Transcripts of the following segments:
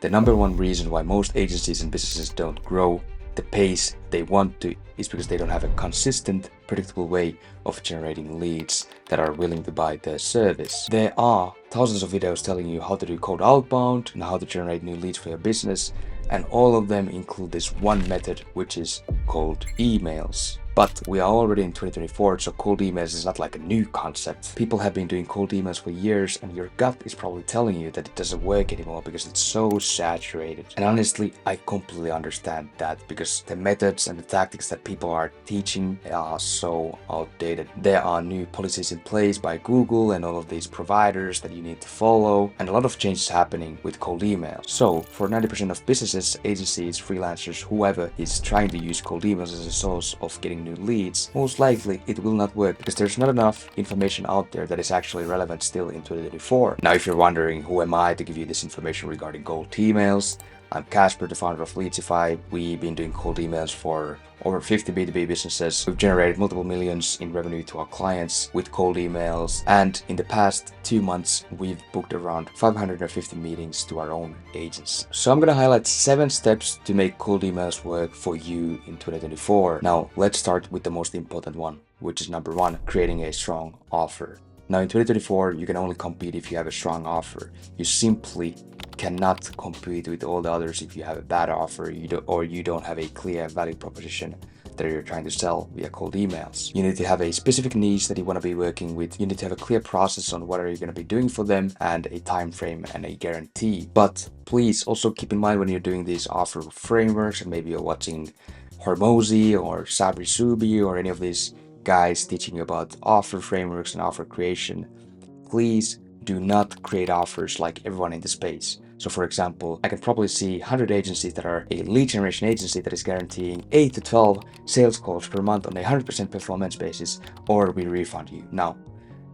The number one reason why most agencies and businesses don't grow the pace they want to is because they don't have a consistent, predictable way of generating leads that are willing to buy their service. There are thousands of videos telling you how to do cold outbound and how to generate new leads for your business, and all of them include this one method, which is cold emails. But we are already in 2024, so cold emails is not like a new concept. People have been doing cold emails for years, and your gut is probably telling you that it doesn't work anymore because it's so saturated. And honestly, I completely understand that, because the methods and the tactics that people are teaching are so outdated. There are new policies in place by Google and all of these providers that you need to follow, and a lot of change is happening with cold emails. So for 90% of businesses, agencies, freelancers, whoever is trying to use cold emails as a source of getting new leads, most likely it will not work because there's not enough information out there that is actually relevant still in 2024. Now, if you're wondering who am I to give you this information regarding cold emails, I'm Kasper, the founder of Leadsify. We've been doing cold emails for over 50 B2B businesses. We've generated multiple millions in revenue to our clients with cold emails. And in the past 2 months, we've booked around 550 meetings to our own agents. So I'm going to highlight 7 steps to make cold emails work for you in 2024. Now, let's start with the most important one, which is number 1, creating a strong offer. Now, in 2024, you can only compete if you have a strong offer. You simply cannot compete with all the others if you have a bad offer or you don't have a clear value proposition that you're trying to sell via cold emails. You need to have a specific niche that you want to be working with. You need to have a clear process on what are you going to be doing for them and a time frame and a guarantee. But please also keep in mind when you're doing these offer frameworks, and maybe you're watching Hormozy or Sabri Subi or any of these guys teaching you about offer frameworks and offer creation, please do not create offers like everyone in the space. So for example, I can probably see 100 agencies that are a lead generation agency that is guaranteeing 8 to 12 sales calls per month on a 100% performance basis, or we refund you. Now,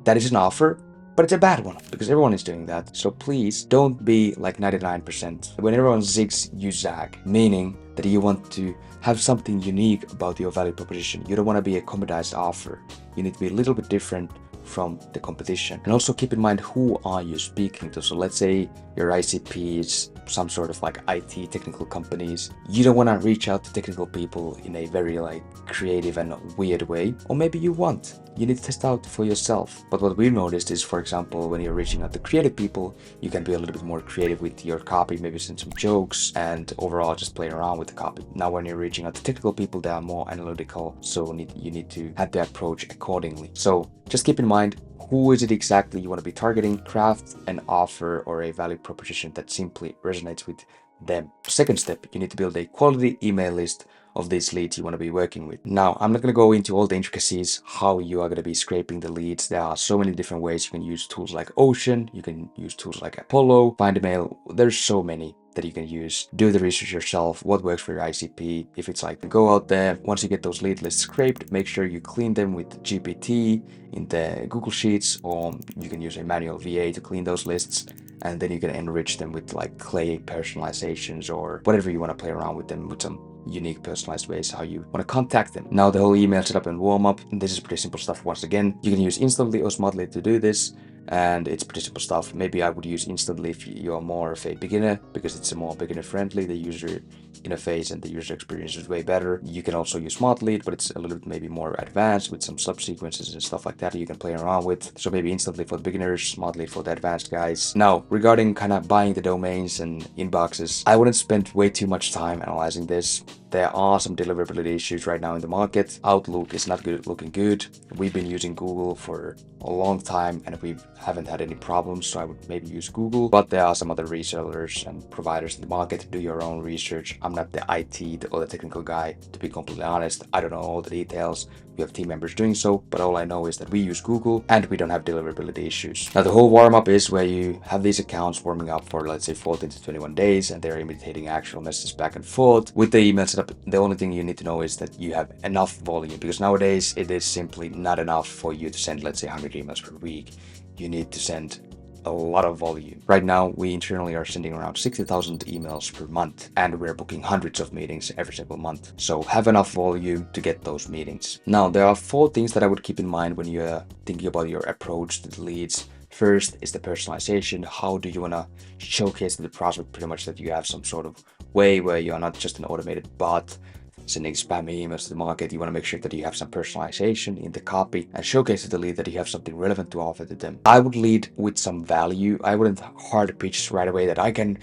that is an offer, but it's a bad one because everyone is doing that. So please don't be like 99%. When everyone zigs, you zag, meaning that you want to have something unique about your value proposition. You don't want to be a commoditized offer. You need to be a little bit different from the competition. And also keep in mind, who are you speaking to? So let's say your ICP is some sort of like IT technical companies. You don't want to reach out to technical people in a very like creative and weird way, or maybe you want. You need to test out for yourself. But what we noticed is, for example, when you're reaching out to creative people, you can be a little bit more creative with your copy, maybe send some jokes and overall just play around with the copy. Now, when you're reaching out to technical people, they are more analytical, so you need to have the approach accordingly. So just keep in mind, who is it exactly you want to be targeting? Craft an offer or a value proposition that simply resonates with them. Second step, you need to build a quality email list of these leads you want to be working with. Now, I'm not going to go into all the intricacies how you are going to be scraping the leads. There are so many different ways. You can use tools like Ocean, you can use tools like Apollo, Find a Mail. There's so many that you can use. Do the research yourself, what works for your ICP. If it's like, go out there, once you get those lead lists scraped, make sure you clean them with GPT in the Google Sheets, or you can use a manual VA to clean those lists, and then you can enrich them with like clay personalizations or whatever you want to play around with them with some unique personalized ways how you want to contact them. Now, the whole email setup and warm up, this is pretty simple stuff. Once again, you can use Instantly or Smartly to do this, and it's pretty simple stuff. Maybe I would use Instantly if you are more of a beginner, because it's a more beginner friendly. The user interface and the user experience is way better. You can also use Smartly, but it's a little bit maybe more advanced with some subsequences and stuff like that you can play around with. So maybe Instantly for the beginners, Smartly for the advanced guys. Now, regarding kind of buying the domains and inboxes, I wouldn't spend way too much time analyzing this. There are some deliverability issues right now in the market. Outlook is not looking good. We've been using Google for a long time and we haven't had any problems, so I would maybe use Google. But there are some other resellers and providers in the market. Do your own research. I'm not the IT or the technical guy, to be completely honest. I don't know all the details. We have team members doing so, but all I know is that we use Google and we don't have deliverability issues. Now, the whole warm-up is where you have these accounts warming up for, let's say, 14 to 21 days, and they're imitating actual messages back and forth. With the email setup, the only thing you need to know is that you have enough volume, because nowadays it is simply not enough for you to send, let's say, 100 emails per week. You need to send a lot of volume. Right now, we internally are sending around 60,000 emails per month, and we're booking hundreds of meetings every single month. So have enough volume to get those meetings. Now, there are 4 things that I would keep in mind when you're thinking about your approach to the leads First is the personalization. How do you want to showcase to the prospect pretty much that you have some sort of way where you are not just an automated bot sending spam emails to the market. You want to make sure that you have some personalization in the copy and showcase to the lead that you have something relevant to offer to them. I would lead with some value. I wouldn't hard pitch right away that I can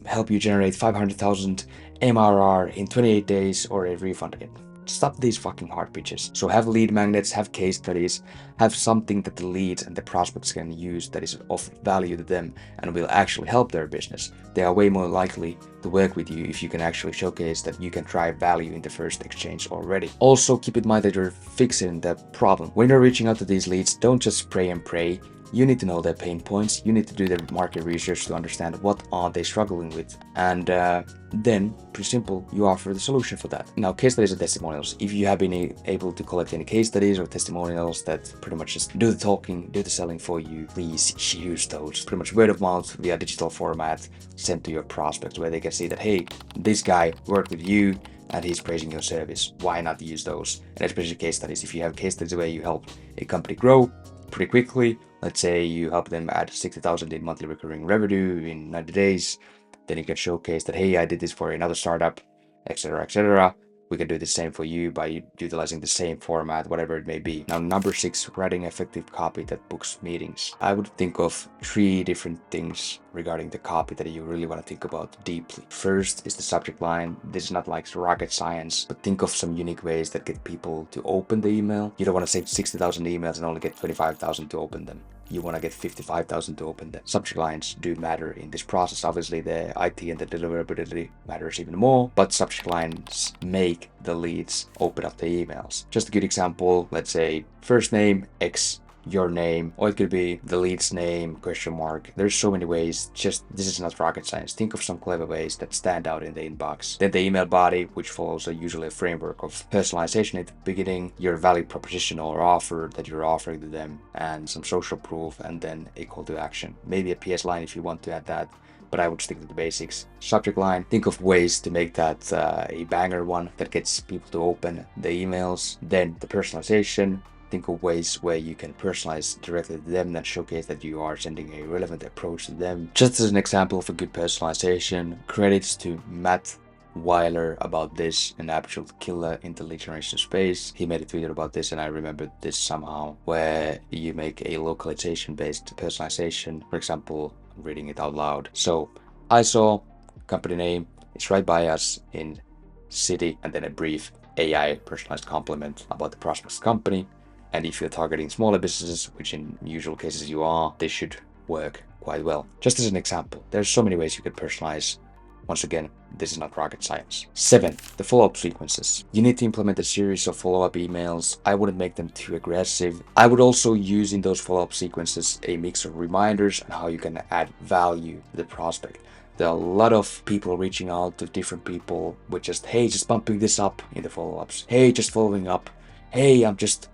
help you generate 500,000 MRR in 28 days or a refund. Stop these fucking hard pitches. So have lead magnets, have case studies, have something that the leads and the prospects can use that is of value to them and will actually help their business. They are way more likely to work with you if you can actually showcase that you can drive value in the first exchange already. Also, keep in mind that you're fixing the problem. When you're reaching out to these leads, don't just pray and pray. You need to know their pain points. You need to do the market research to understand what are they struggling with. And then, pretty simple, you offer the solution for that. Now, case studies and testimonials. If you have been able to collect any case studies or testimonials that pretty much just do the talking, do the selling for you, please use those. Pretty much word of mouth via digital format sent to your prospects where they can see that, hey, this guy worked with you and he's praising your service. Why not use those? And especially case studies. If you have case studies where you help a company grow pretty quickly, let's say you help them add 60,000 in monthly recurring revenue in 90 days, then you can showcase that, hey, I did this for another startup, etc., etc. We can do the same for you by utilizing the same format, whatever it may be. Now, number 6, writing effective copy that books meetings. I would think of 3 different things regarding the copy that you really want to think about deeply. First is the subject line. This is not like rocket science, but think of some unique ways that get people to open the email. You don't want to save 60,000 emails and only get 25,000 to open them. You want to get 55,000 to open them. Subject lines do matter in this process. Obviously, the IT and the deliverability matters even more, but subject lines make the leads open up the emails. Just a good example, let's say first name X, your name, or it could be the lead's name, question mark. There's so many ways. Just this is not rocket science. Think of some clever ways that stand out in the inbox. Then the email body, which follows usually a framework of personalization at the beginning, your value proposition or offer that you're offering to them, and some social proof, and then a call to action. Maybe a PS line if you want to add that, but I would stick to the basics. Subject line, think of ways to make that a banger one that gets people to open the emails. Then the personalization, think of ways where you can personalize directly to them that showcase that you are sending a relevant approach to them. Just as an example of a good personalization, credits to Matt Weiler about this, an absolute killer in the lead generation space. He made a tweet about this and I remembered this somehow, where you make a localization based personalization. For example, I'm reading it out loud. So I saw company name, it's right by us in city, and then a brief AI personalized compliment about the prospect's company. And if you're targeting smaller businesses, which in usual cases you are, this should work quite well. Just as an example, there's so many ways you could personalize. Once again, this is not rocket science. 7, the follow-up sequences. You need to implement a series of follow-up emails. I wouldn't make them too aggressive. I would also use in those follow-up sequences a mix of reminders and how you can add value to the prospect. There are a lot of people reaching out to different people with just, hey, just bumping this up in the follow-ups. Hey, just following up. Hey, I'm just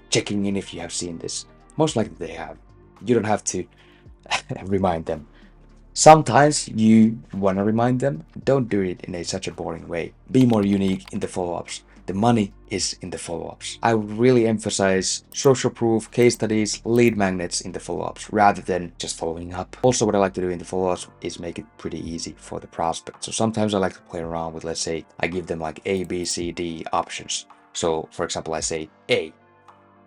checking in if you have seen this. Most likely they have. You don't have to remind them. Sometimes you want to remind them. Don't do it in such a boring way. Be more unique in the follow-ups. The money is in the follow-ups. I would really emphasize social proof, case studies, lead magnets in the follow-ups rather than just following up. Also, what I like to do in the follow-ups is make it pretty easy for the prospect. So sometimes I like to play around with, let's say, I give them like A, B, C, D options. So for example, I say A,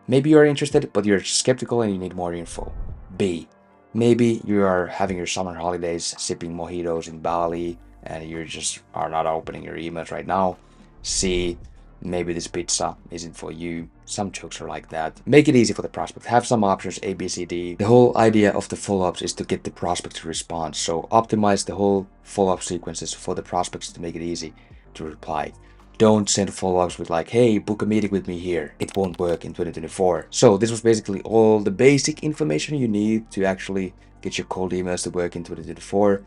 maybe you're interested, but you're skeptical and you need more info. B, maybe you are having your summer holidays, sipping mojitos in Bali, and you just are not opening your emails right now. C, maybe this pizza isn't for you. Some jokes are like that. Make it easy for the prospect. Have some options, A, B, C, D. The whole idea of the follow-ups is to get the prospect to respond. So optimize the whole follow-up sequences for the prospects to make it easy to reply. Don't send follow-ups with like, hey, book a meeting with me here. It won't work in 2024. So this was basically all the basic information you need to actually get your cold emails to work in 2024.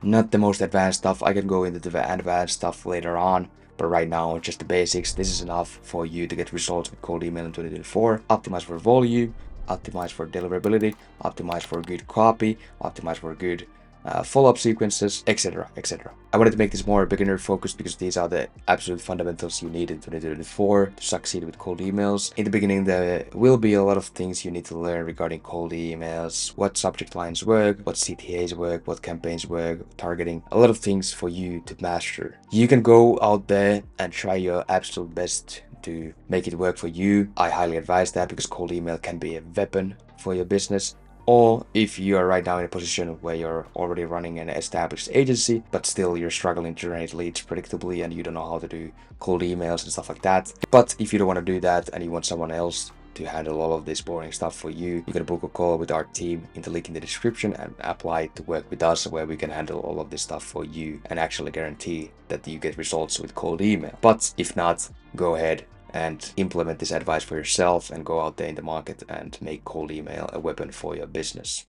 Not the most advanced stuff. I can go into the advanced stuff later on, but right now, just the basics. This is enough for you to get results with cold email in 2024. Optimize for volume, optimize for deliverability, optimize for good copy, optimize for good follow-up sequences, etc., etc. I wanted to make this more beginner focused because these are the absolute fundamentals you need in 2024 to succeed with cold emails. In the beginning, there will be a lot of things you need to learn regarding cold emails, what subject lines work, what CTAs work, what campaigns work, targeting, a lot of things for you to master. You can go out there and try your absolute best to make it work for you. I highly advise that because cold email can be a weapon for your business. Or if you are right now in a position where you're already running an established agency, but still you're struggling to generate leads predictably and you don't know how to do cold emails and stuff like that. But if you don't want to do that and you want someone else to handle all of this boring stuff for you, you can book a call with our team in the link in the description and apply to work with us where we can handle all of this stuff for you and actually guarantee that you get results with cold email. But if not, go ahead and implement this advice for yourself and go out there in the market and make cold email a weapon for your business.